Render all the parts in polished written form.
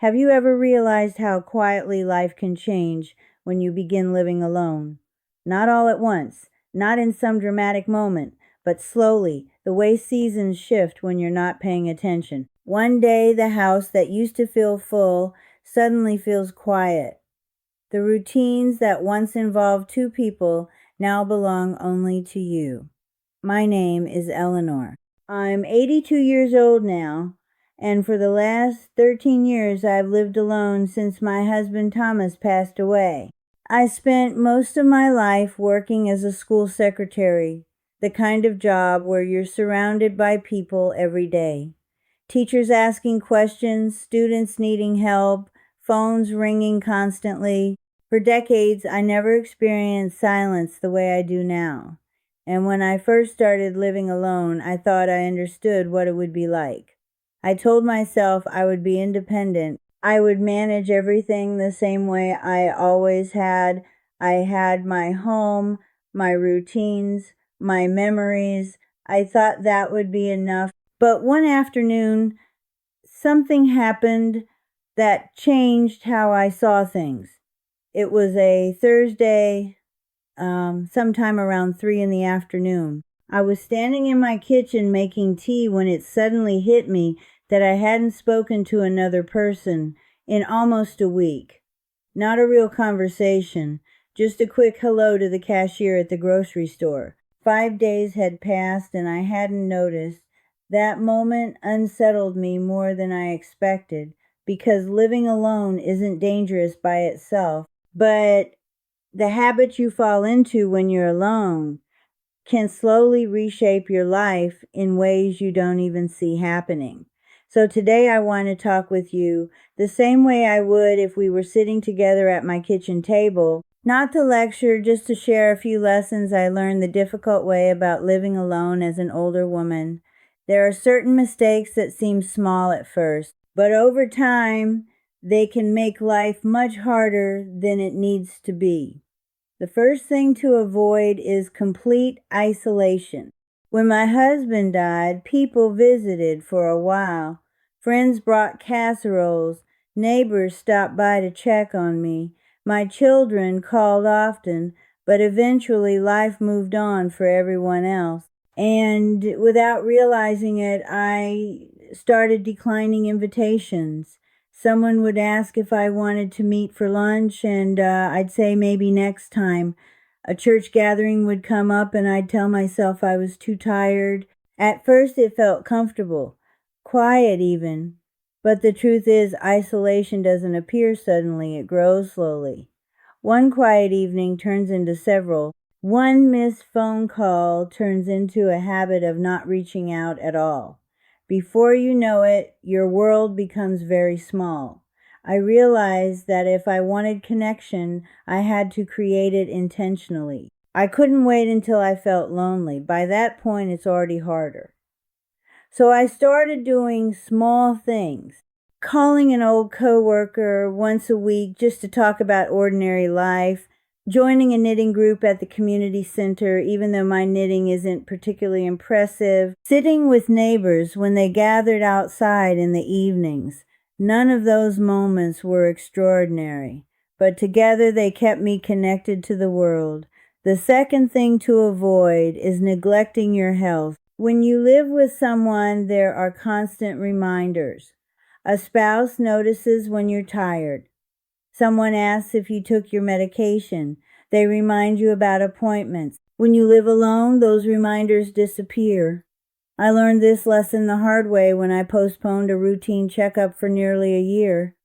Have you ever realized how quietly life can change when you begin living alone? Not all at once, not in some dramatic moment, but slowly, the way seasons shift when you're not paying attention. One day, the house that used to feel full suddenly feels quiet. The routines that once involved two people now belong only to you. My name is Eleanor. I'm 82 years old now, and for the last 13 years I've lived alone since my husband Thomas passed away. I spent most of my life working as a school secretary, the kind of job where you're surrounded by people every day. Teachers asking questions, students needing help, phones ringing constantly. For decades, I never experienced silence the way I do now. And when I first started living alone, I thought I understood what it would be like. I told myself I would be independent. I would manage everything the same way I always had. I had my home, my routines, my memories. I thought that would be enough. But one afternoon, something happened that changed how I saw things. It was a Thursday, sometime around 3 in the afternoon. I was standing in my kitchen making tea when it suddenly hit me that I hadn't spoken to another person in almost a week. Not a real conversation, just a quick hello to the cashier at the grocery store. 5 days had passed and I hadn't noticed. That moment unsettled me more than I expected, because living alone isn't dangerous by itself, but the habits you fall into when you're alone can slowly reshape your life in ways you don't even see happening. So today I want to talk with you the same way I would if we were sitting together at my kitchen table, not to lecture, just to share a few lessons I learned the difficult way about living alone as an older woman. There are certain mistakes that seem small at first, but over time, they can make life much harder than it needs to be. The first thing to avoid is complete isolation. When my husband died, people visited for a while. Friends brought casseroles. Neighbors stopped by to check on me. My children called often, but eventually life moved on for everyone else. And without realizing it, I started declining invitations. Someone would ask if I wanted to meet for lunch, and I'd say maybe next time. A church gathering would come up, and I'd tell myself I was too tired. At first, it felt comfortable, quiet even. But the truth is, isolation doesn't appear suddenly, it grows slowly. One quiet evening turns into several. One missed phone call turns into a habit of not reaching out at all. Before you know it, your world becomes very small. I realized that if I wanted connection, I had to create it intentionally. I couldn't wait until I felt lonely. By that point, it's already harder. So I started doing small things. Calling an old coworker once a week just to talk about ordinary life, joining a knitting group at the community center, even though my knitting isn't particularly impressive, sitting with neighbors when they gathered outside in the evenings. None of those moments were extraordinary, but together they kept me connected to the world. The second thing to avoid is neglecting your health. When you live with someone, there are constant reminders. A spouse notices when you're tired. Someone asks if you took your medication. They remind you about appointments. When you live alone, those reminders disappear. I learned this lesson the hard way when I postponed a routine checkup for nearly a year.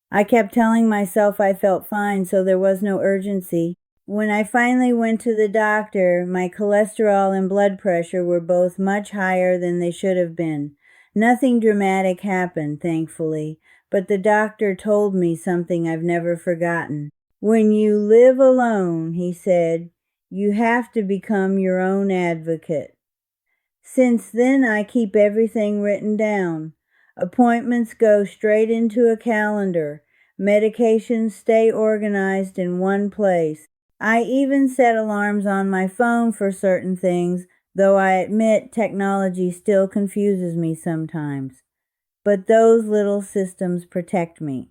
I kept telling myself I felt fine, so there was no urgency. When I finally went to the doctor, my cholesterol and blood pressure were both much higher than they should have been. Nothing dramatic happened, thankfully, but the doctor told me something I've never forgotten. When you live alone, he said, you have to become your own advocate. Since then, I keep everything written down. Appointments go straight into a calendar. Medications stay organized in one place. I even set alarms on my phone for certain things, though I admit technology still confuses me sometimes. But those little systems protect me.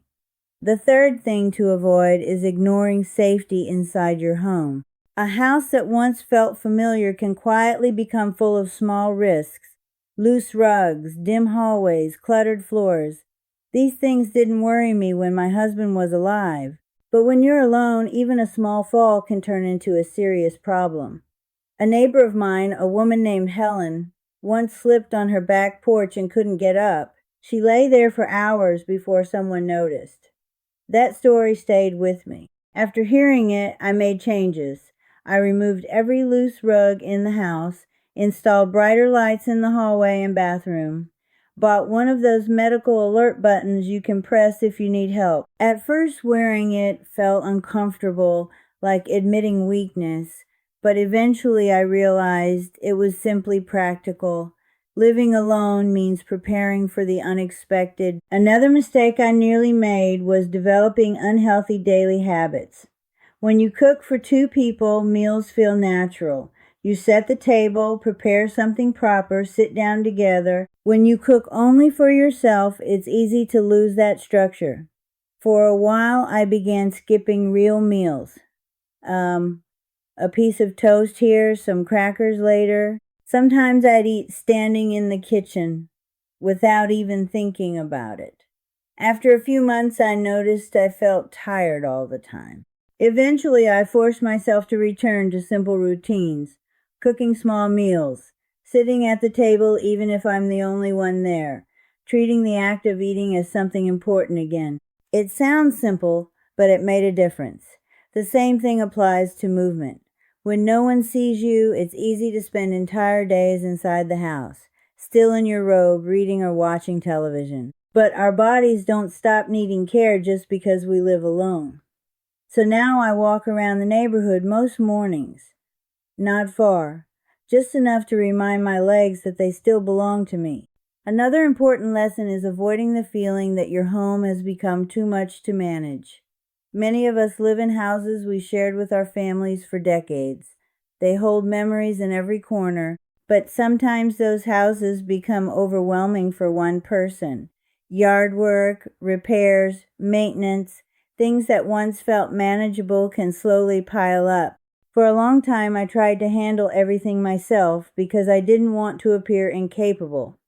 The third thing to avoid is ignoring safety inside your home. A house that once felt familiar can quietly become full of small risks. Loose rugs, dim hallways, cluttered floors. These things didn't worry me when my husband was alive. But when you're alone, even a small fall can turn into a serious problem. A neighbor of mine, a woman named Helen, once slipped on her back porch and couldn't get up. She lay there for hours before someone noticed. That story stayed with me. After hearing it, I made changes. I removed every loose rug in the house, installed brighter lights in the hallway and bathroom, bought one of those medical alert buttons you can press if you need help. At first, wearing it felt uncomfortable, like admitting weakness, but eventually I realized it was simply practical. Living alone means preparing for the unexpected. Another mistake I nearly made was developing unhealthy daily habits. When you cook for 2 people, meals feel natural. You set the table, prepare something proper, sit down together. When you cook only for yourself, it's easy to lose that structure. For a while, I began skipping real meals. A piece of toast here, some crackers later. Sometimes I'd eat standing in the kitchen without even thinking about it. After a few months, I noticed I felt tired all the time. Eventually, I forced myself to return to simple routines, cooking small meals, sitting at the table even if I'm the only one there, treating the act of eating as something important again. It sounds simple, but it made a difference. The same thing applies to movement. When no one sees you, it's easy to spend entire days inside the house, still in your robe, reading or watching television. But our bodies don't stop needing care just because we live alone. So now I walk around the neighborhood most mornings. Not far, just enough to remind my legs that they still belong to me. Another important lesson is avoiding the feeling that your home has become too much to manage. Many of us live in houses we shared with our families for decades. They hold memories in every corner, but sometimes those houses become overwhelming for one person. Yard work, repairs, maintenance, things that once felt manageable can slowly pile up. For a long time, I tried to handle everything myself because I didn't want to appear incapable.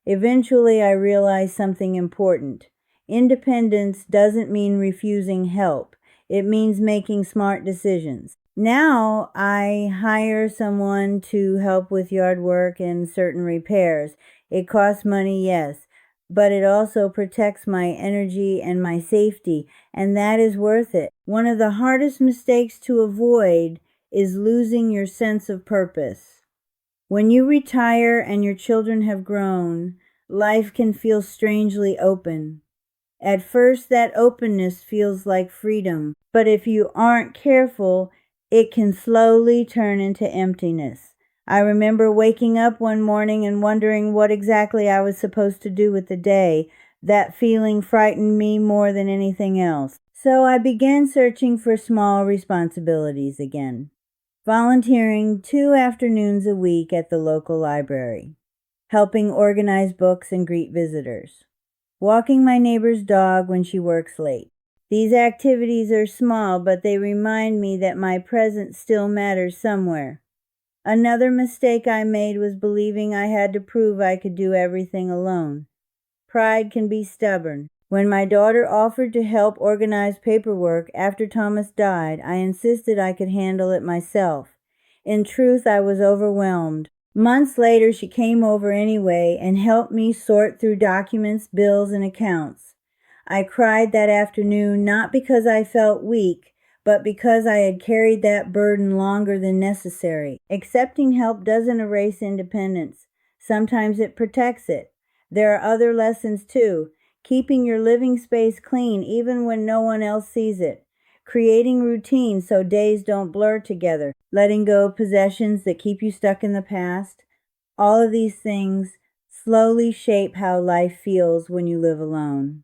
Eventually, I realized something important. Independence doesn't mean refusing help. It means making smart decisions. Now I hire someone to help with yard work and certain repairs. It costs money, yes, but it also protects my energy and my safety, and that is worth it. One of the hardest mistakes to avoid is losing your sense of purpose. When you retire and your children have grown, life can feel strangely open. At first, that openness feels like freedom, but if you aren't careful, it can slowly turn into emptiness. I remember waking up one morning and wondering what exactly I was supposed to do with the day. That feeling frightened me more than anything else. So I began searching for small responsibilities again. Volunteering 2 afternoons a week at the local library. Helping organize books and greet visitors. Walking my neighbor's dog when she works late. These activities are small, but they remind me that my presence still matters somewhere. Another mistake I made was believing I had to prove I could do everything alone. Pride can be stubborn. When my daughter offered to help organize paperwork after Thomas died, I insisted I could handle it myself. In truth, I was overwhelmed. Months later, she came over anyway and helped me sort through documents, bills, and accounts. I cried that afternoon not because I felt weak, but because I had carried that burden longer than necessary. Accepting help doesn't erase independence. Sometimes it protects it. There are other lessons too. Keeping your living space clean even when no one else sees it. Creating routines so days don't blur together. Letting go of possessions that keep you stuck in the past. All of these things slowly shape how life feels when you live alone.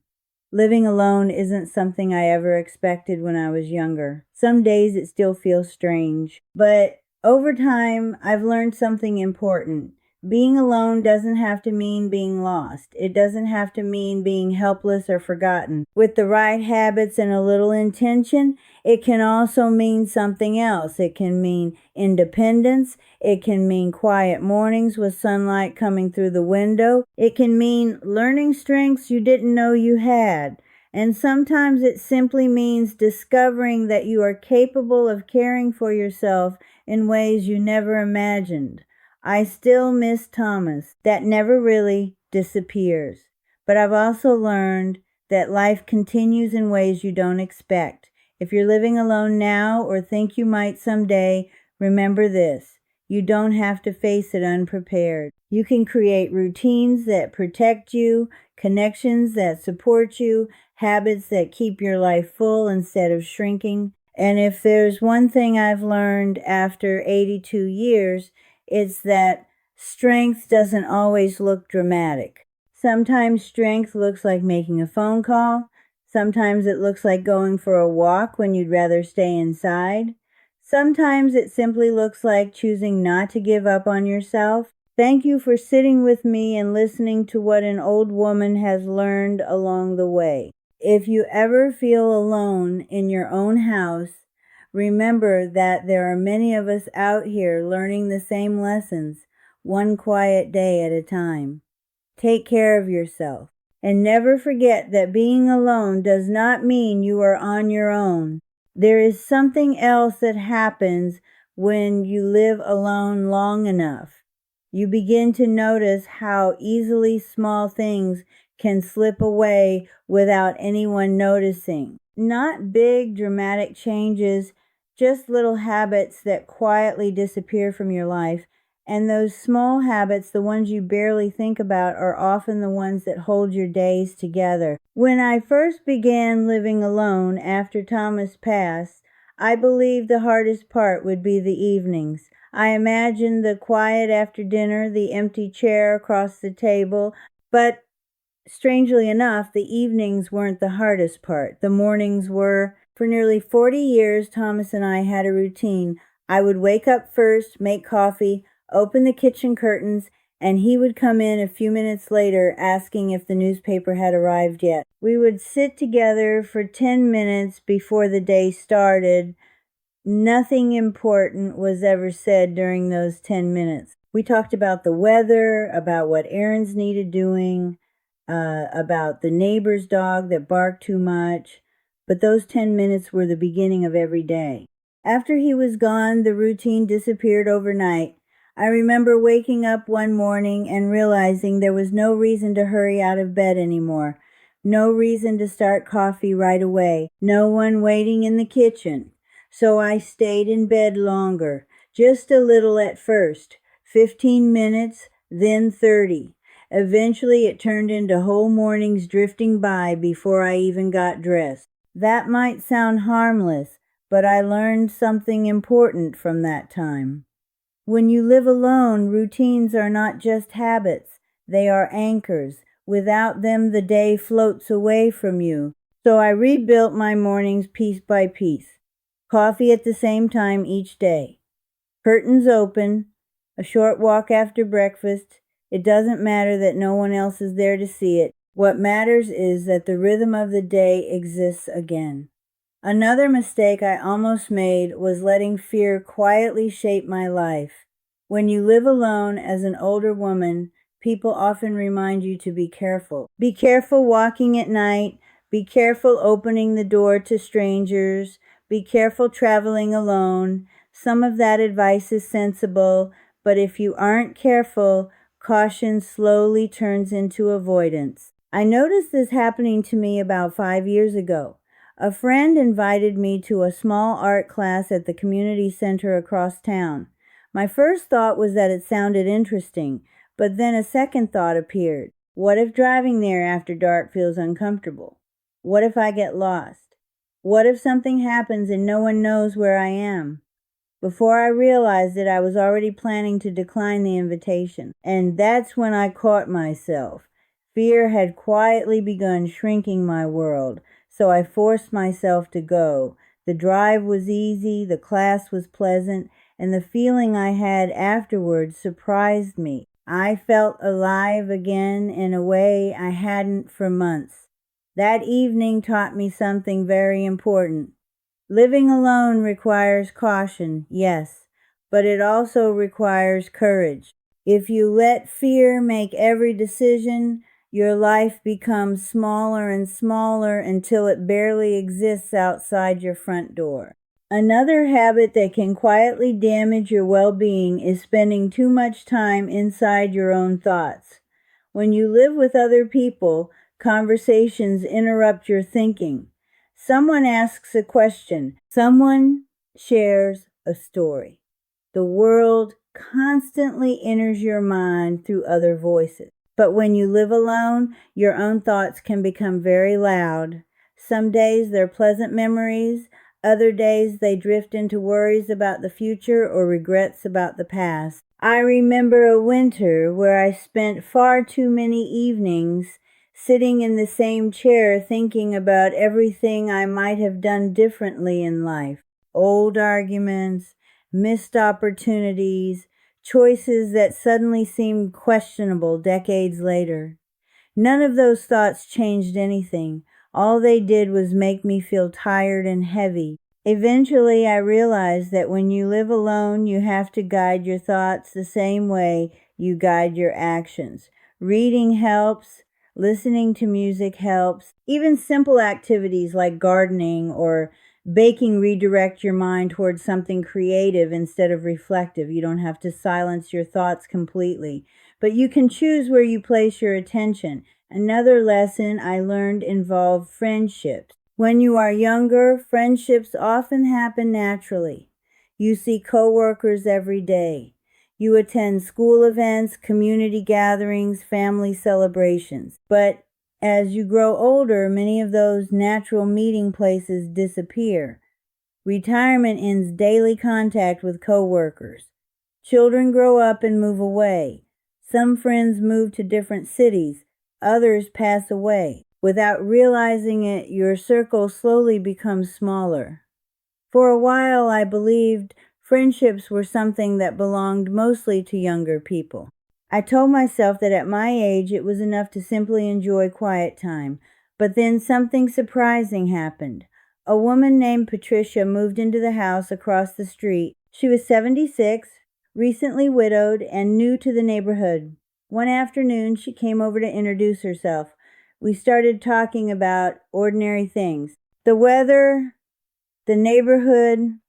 Living alone isn't something I ever expected when I was younger. Some days it still feels strange. But over time, I've learned something important. Being alone doesn't have to mean being lost. It doesn't have to mean being helpless or forgotten. With the right habits and a little intention, it can also mean something else. It can mean independence. It can mean quiet mornings with sunlight coming through the window. It can mean learning strengths you didn't know you had. And sometimes it simply means discovering that you are capable of caring for yourself in ways you never imagined. I still miss Thomas. That never really disappears. But I've also learned that life continues in ways you don't expect. If you're living alone now or think you might someday, remember this. You don't have to face it unprepared. You can create routines that protect you, connections that support you, habits that keep your life full instead of shrinking. And if there's one thing I've learned after 82 years, it's that strength doesn't always look dramatic. Sometimes strength looks like making a phone call. Sometimes it looks like going for a walk when you'd rather stay inside. Sometimes it simply looks like choosing not to give up on yourself. Thank you for sitting with me and listening to what an old woman has learned along the way. If you ever feel alone in your own house, remember that there are many of us out here learning the same lessons, one quiet day at a time. Take care of yourself. And never forget that being alone does not mean you are on your own. There is something else that happens when you live alone long enough. You begin to notice how easily small things can slip away without anyone noticing. Not big dramatic changes, just little habits that quietly disappear from your life. And those small habits, the ones you barely think about, are often the ones that hold your days together. When I first began living alone after Thomas passed, I believed the hardest part would be the evenings. I imagined the quiet after dinner, the empty chair across the table, but strangely enough, the evenings weren't the hardest part. The mornings were. For nearly 40 years, Thomas and I had a routine. I would wake up first, make coffee, open the kitchen curtains, and he would come in a few minutes later asking if the newspaper had arrived yet. We would sit together for 10 minutes before the day started. Nothing important was ever said during those 10 minutes. We talked about the weather, about what errands needed doing, about the neighbor's dog that barked too much. But those 10 minutes were the beginning of every day. After he was gone, the routine disappeared overnight. I remember waking up one morning and realizing there was no reason to hurry out of bed anymore. No reason to start coffee right away. No one waiting in the kitchen. So I stayed in bed longer. Just a little at first. 15 minutes, then 30. Eventually it turned into whole mornings drifting by before I even got dressed. That might sound harmless, but I learned something important from that time. When you live alone, routines are not just habits, they are anchors. Without them, the day floats away from you. So I rebuilt my mornings piece by piece. Coffee at the same time each day. Curtains open, a short walk after breakfast. It doesn't matter that no one else is there to see it. What matters is that the rhythm of the day exists again. Another mistake I almost made was letting fear quietly shape my life. When you live alone as an older woman, people often remind you to be careful. Be careful walking at night. Be careful opening the door to strangers. Be careful traveling alone. Some of that advice is sensible, but if you aren't careful, caution slowly turns into avoidance. I noticed this happening to me about 5 years ago. A friend invited me to a small art class at the community center across town. My first thought was that it sounded interesting, but then a second thought appeared. What if driving there after dark feels uncomfortable? What if I get lost? What if something happens and no one knows where I am? Before I realized it, I was already planning to decline the invitation. And that's when I caught myself. Fear had quietly begun shrinking my world, so I forced myself to go. The drive was easy, the class was pleasant, and the feeling I had afterwards surprised me. I felt alive again in a way I hadn't for months. That evening taught me something very important. Living alone requires caution, yes, but it also requires courage. If you let fear make every decision, your life becomes smaller and smaller until it barely exists outside your front door. Another habit that can quietly damage your well-being is spending too much time inside your own thoughts. When you live with other people, conversations interrupt your thinking. Someone asks a question. Someone shares a story. The world constantly enters your mind through other voices. But when you live alone, your own thoughts can become very loud. Some days they're pleasant memories. Other days they drift into worries about the future or regrets about the past. I remember a winter where I spent far too many evenings sitting in the same chair thinking about everything I might have done differently in life. Old arguments, missed opportunities, choices that suddenly seemed questionable decades later. None of those thoughts changed anything. All they did was make me feel tired and heavy. Eventually, I realized that when you live alone, you have to guide your thoughts the same way you guide your actions. Reading helps. Listening to music helps. Even simple activities like gardening or baking redirect your mind towards something creative instead of reflective. You don't have to silence your thoughts completely, but you can choose where you place your attention. Another lesson I learned involved friendships. When you are younger, friendships often happen naturally. You see coworkers every day. You attend school events, community gatherings, family celebrations. But as you grow older, many of those natural meeting places disappear. Retirement ends daily contact with coworkers. Children grow up and move away. Some friends move to different cities. Others pass away. Without realizing it, your circle slowly becomes smaller. For a while, I believed friendships were something that belonged mostly to younger people. I told myself that at my age it was enough to simply enjoy quiet time. But then something surprising happened. A woman named Patricia moved into the house across the street. She was 76, recently widowed, and new to the neighborhood. One afternoon, she came over to introduce herself. We started talking about ordinary things. The weather, the neighborhood,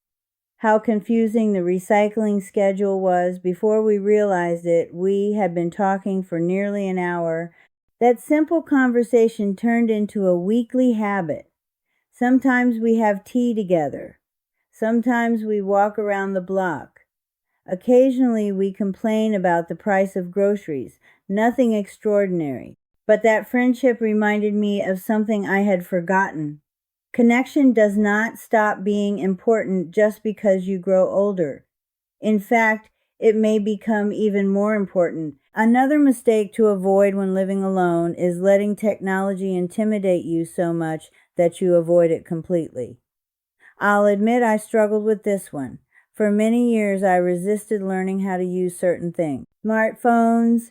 how confusing the recycling schedule was. Before we realized it, we had been talking for nearly an hour. That simple conversation turned into a weekly habit. Sometimes we have tea together. Sometimes we walk around the block. Occasionally we complain about the price of groceries. Nothing extraordinary. But that friendship reminded me of something I had forgotten. Connection does not stop being important just because you grow older. In fact, it may become even more important. Another mistake to avoid when living alone is letting technology intimidate you so much that you avoid it completely. I'll admit I struggled with this one. For many years, I resisted learning how to use certain things. Smartphones,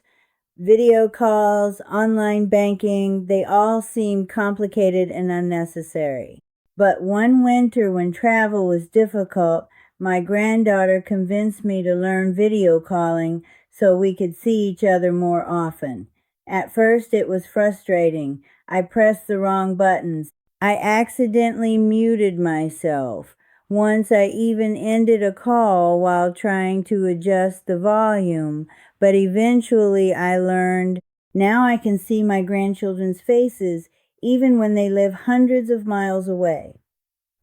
video calls, online banking, they all seemed complicated and unnecessary. But one winter when travel was difficult, my granddaughter convinced me to learn video calling so we could see each other more often. At first it was frustrating. I pressed the wrong buttons. I accidentally muted myself. Once I even ended a call while trying to adjust the volume. But eventually I learned, now I can see my grandchildren's faces even when they live hundreds of miles away.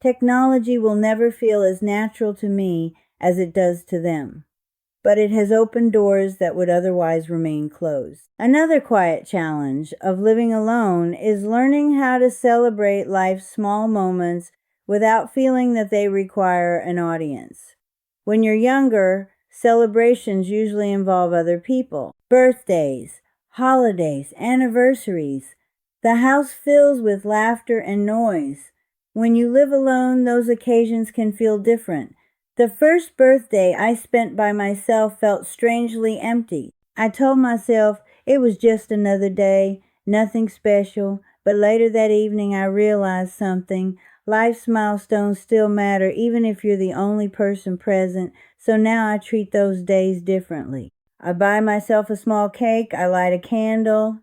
Technology will never feel as natural to me as it does to them, but it has opened doors that would otherwise remain closed. Another quiet challenge of living alone is learning how to celebrate life's small moments without feeling that they require an audience. When you're younger, celebrations usually involve other people. Birthdays, holidays, anniversaries. The house fills with laughter and noise. When you live alone, those occasions can feel different. The first birthday I spent by myself felt strangely empty. I told myself it was just another day, nothing special, but later that evening I realized something. Life's milestones still matter, even if you're the only person present, so now I treat those days differently. I buy myself a small cake, I light a candle.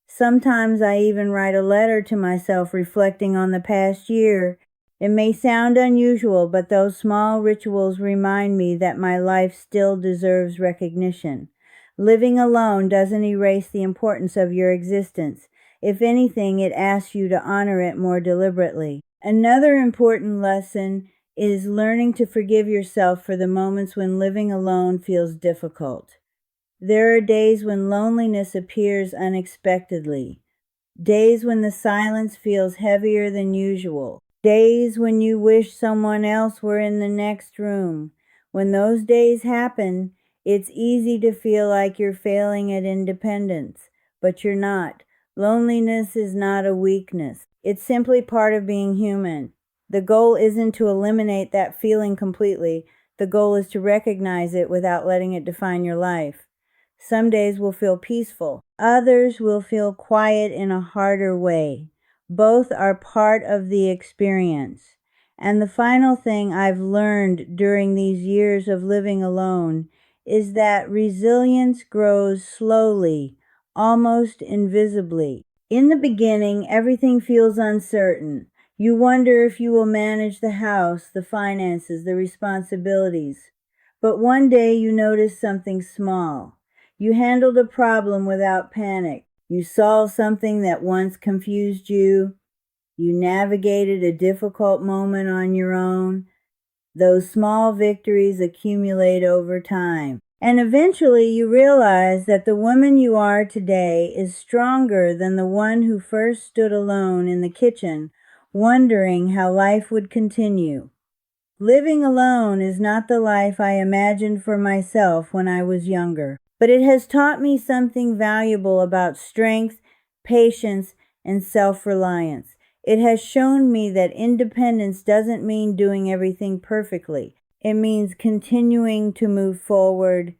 Sometimes I even write a letter to myself reflecting on the past year. It may sound unusual, but those small rituals remind me that my life still deserves recognition. Living alone doesn't erase the importance of your existence. If anything, it asks you to honor it more deliberately. Another important lesson is learning to forgive yourself for the moments when living alone feels difficult. There are days when loneliness appears unexpectedly, days when the silence feels heavier than usual, days when you wish someone else were in the next room. When those days happen, it's easy to feel like you're failing at independence, but you're not. Loneliness is not a weakness. It's simply part of being human. The goal isn't to eliminate that feeling completely. The goal is to recognize it without letting it define your life. Some days will feel peaceful. Others will feel quiet in a harder way. Both are part of the experience. And the final thing I've learned during these years of living alone is that resilience grows slowly, almost invisibly. In the beginning, everything feels uncertain. You wonder if you will manage the house, the finances, the responsibilities. But one day you notice something small. You handled a problem without panic. You solved something that once confused you. You navigated a difficult moment on your own. Those small victories accumulate over time. And eventually you realize that the woman you are today is stronger than the one who first stood alone in the kitchen, wondering how life would continue. Living alone is not the life I imagined for myself when I was younger, but it has taught me something valuable about strength, patience, and self-reliance. It has shown me that independence doesn't mean doing everything perfectly. It means continuing to move forward,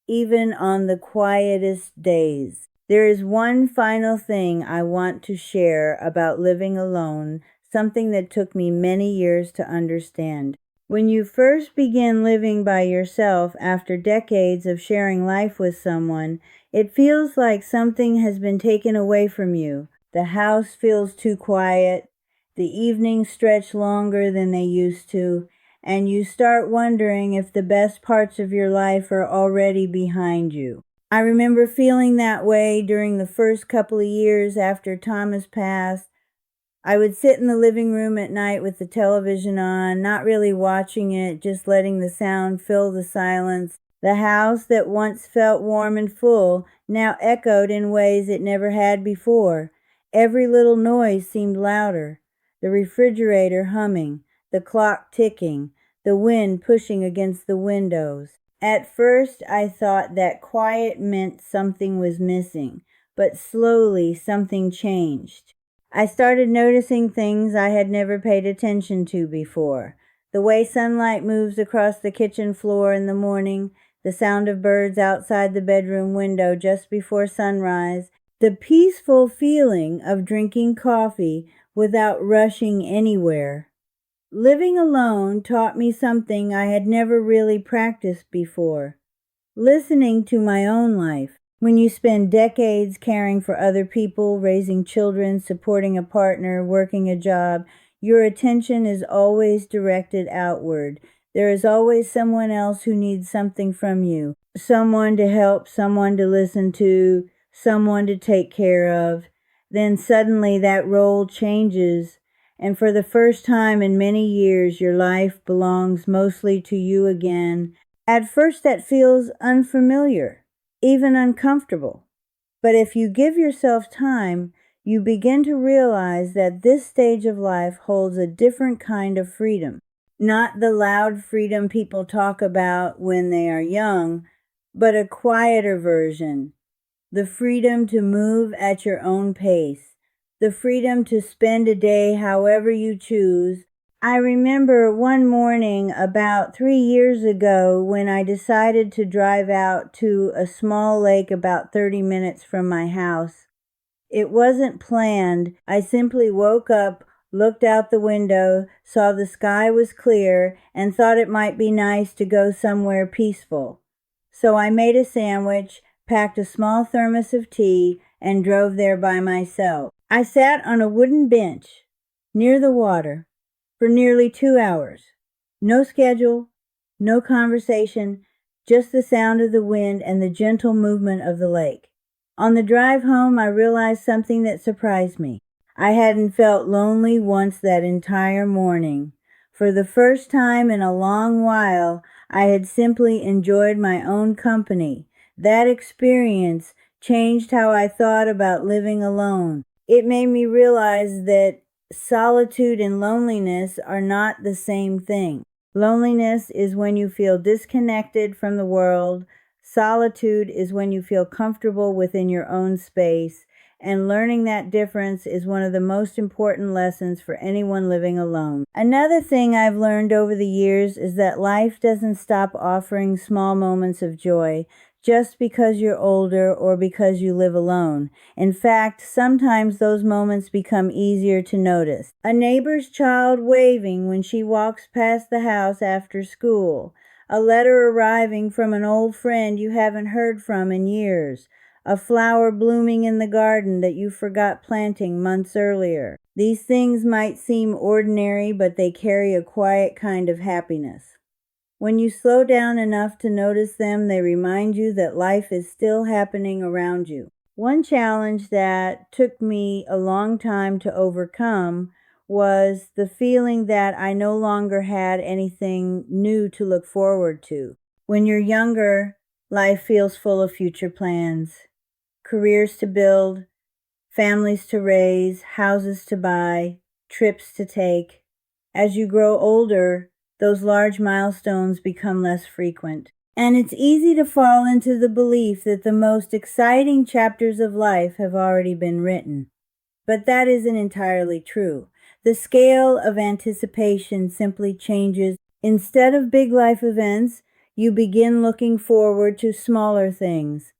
even on the quietest days. There is one final thing I want to share about living alone, something that took me many years to understand. When you first begin living by yourself after decades of sharing life with someone, it feels like something has been taken away from you. The house feels too quiet, the evenings stretch longer than they used to, and you start wondering if the best parts of your life are already behind you. I remember feeling that way during the first couple of years after Thomas passed. I would sit in the living room at night with the television on, not really watching it, just letting the sound fill the silence. The house that once felt warm and full now echoed in ways it never had before. Every little noise seemed louder. The refrigerator humming, the clock ticking, the wind pushing against the windows. At first I thought that quiet meant something was missing, but slowly something changed. I started noticing things I had never paid attention to before. The way sunlight moves across the kitchen floor in the morning, the sound of birds outside the bedroom window just before sunrise, the peaceful feeling of drinking coffee without rushing anywhere. Living alone taught me something I had never really practiced before: listening to my own life. When you spend decades caring for other people, raising children, supporting a partner, working a job, your attention is always directed outward. There is always someone else who needs something from you. Someone to help, someone to listen to, someone to take care of. Then suddenly that role changes, and for the first time in many years, your life belongs mostly to you again. At first that feels unfamiliar, even uncomfortable. But if you give yourself time, you begin to realize that this stage of life holds a different kind of freedom. Not the loud freedom people talk about when they are young, but a quieter version. The freedom to move at your own pace. The freedom to spend a day however you choose, I remember one morning about 3 years ago when I decided to drive out to a small lake about 30 minutes from my house. It wasn't planned. I simply woke up, looked out the window, saw the sky was clear, and thought it might be nice to go somewhere peaceful. So I made a sandwich, packed a small thermos of tea, and drove there by myself. I sat on a wooden bench near the water for nearly 2 hours. No schedule, no conversation, just the sound of the wind and the gentle movement of the lake. On the drive home, I realized something that surprised me. I hadn't felt lonely once that entire morning. For the first time in a long while, I had simply enjoyed my own company. That experience changed how I thought about living alone. It made me realize that solitude and loneliness are not the same thing. Loneliness is when you feel disconnected from the world. Solitude is when you feel comfortable within your own space. And learning that difference is one of the most important lessons for anyone living alone. Another thing I've learned over the years is that life doesn't stop offering small moments of joy just because you're older or because you live alone. In fact, sometimes those moments become easier to notice. A neighbor's child waving when she walks past the house after school. A letter arriving from an old friend you haven't heard from in years. A flower blooming in the garden that you forgot planting months earlier. These things might seem ordinary, but they carry a quiet kind of happiness. When you slow down enough to notice them, they remind you that life is still happening around you. One challenge that took me a long time to overcome was the feeling that I no longer had anything new to look forward to. When you're younger, life feels full of future plans, careers to build, families to raise, houses to buy, trips to take. As you grow older, those large milestones become less frequent. And it's easy to fall into the belief that the most exciting chapters of life have already been written. But that isn't entirely true. The scale of anticipation simply changes. Instead of big life events, you begin looking forward to smaller things.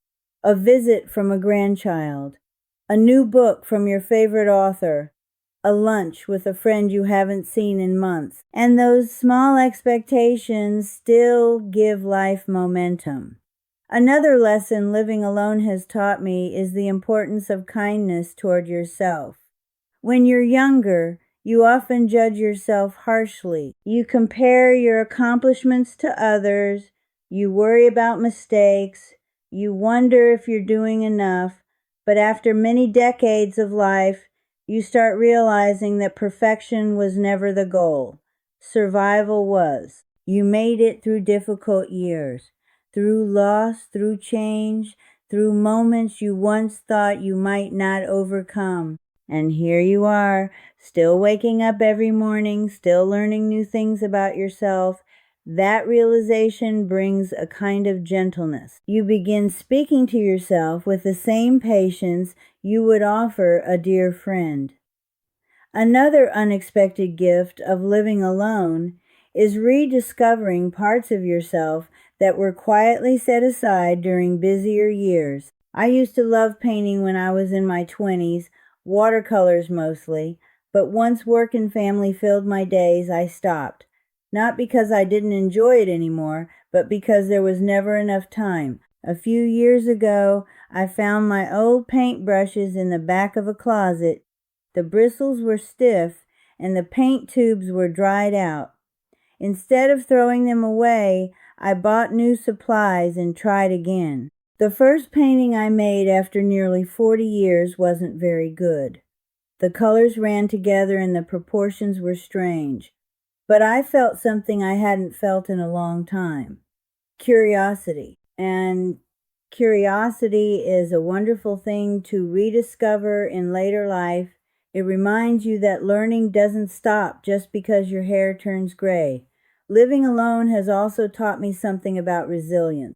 A visit from a grandchild, a new book from your favorite author, a lunch with a friend you haven't seen in months. And those small expectations still give life momentum. Another lesson living alone has taught me is the importance of kindness toward yourself. When you're younger, you often judge yourself harshly. You compare your accomplishments to others. You worry about mistakes. You wonder if you're doing enough. But after many decades of life, you start realizing that perfection was never the goal. Survival was. You made it through difficult years, through loss, through change, through moments you once thought you might not overcome. And here you are, still waking up every morning, still learning new things about yourself. That realization brings a kind of gentleness. You begin speaking to yourself with the same patience you would offer a dear friend. Another unexpected gift of living alone is rediscovering parts of yourself that were quietly set aside during busier years. I used to love painting when I was in my 20s, watercolors mostly, but once work and family filled my days, I stopped. Not because I didn't enjoy it anymore, but because there was never enough time. A few years ago, I found my old paintbrushes in the back of a closet. The bristles were stiff, and the paint tubes were dried out. Instead of throwing them away, I bought new supplies and tried again. The first painting I made after nearly 40 years wasn't very good. The colors ran together and the proportions were strange. But I felt something I hadn't felt in a long time. Curiosity. And curiosity is a wonderful thing to rediscover in later life. It reminds you that learning doesn't stop just because your hair turns gray. Living alone has also taught me something about resilience.